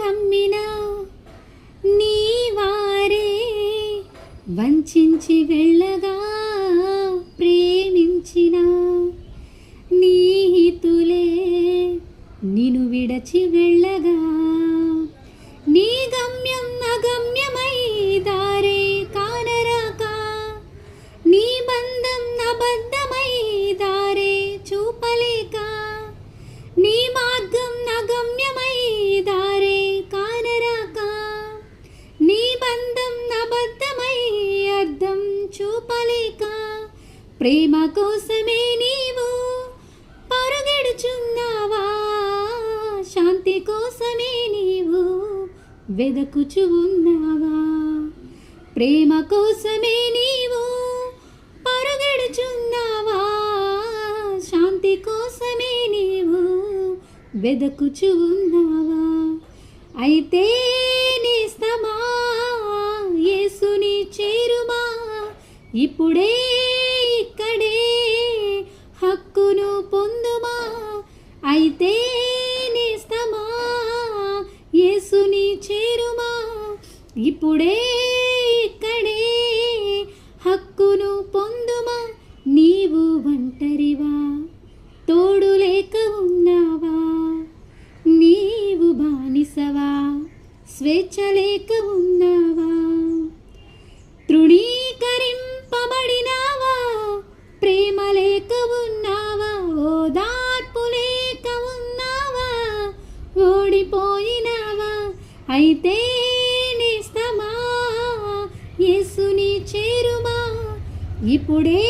నమ్మిన నీ వారే వంచించి వెళ్ళగా ప్రేమించిన నీ హితులే నిన్ను విడచి వెళ్ళగా నీ గమ్యం అగమ్యమై దారే కానరాక నీ బంధం అబద్ధమై దారే చూపలేక నీ మార్గం అగమ్యమై దారే కానరాక నీ బంధం అబద్ధమై అర్థం చూపలేక ప్రేమ కోసమే నీవు పరుగెడుచున్నావా శాంతి కోసమే నీవు వెదకుచు ఉన్నావా ప్రేమ కోసమే నీవు పరుగెడుచున్నావా శాంతి కోసమే నీవు వెదకుచు ఉన్నావా అయితే నేస్తమా యేసుని చేరుమా ఇప్పుడే ఇక్కడే హక్కును పొందుమా అయితే నేస్తమా యేసుని చేరుమా ఇప్పుడే ఇక్కడే హక్కును పొందుమా నీవు ఒంటరివా తోడు లేక ఉన్నావా నీవు బానిసవా స్వేచ్ఛ లేక ఉన్నావా తృణీకరింపబడినావా ప్రేమ లేక ఉన్నావా ఓదార్పు లేక ఉన్నావా ఓడిపోయినావా అయితే నేస్తమా యేసుని చేరుమా ఇప్పుడే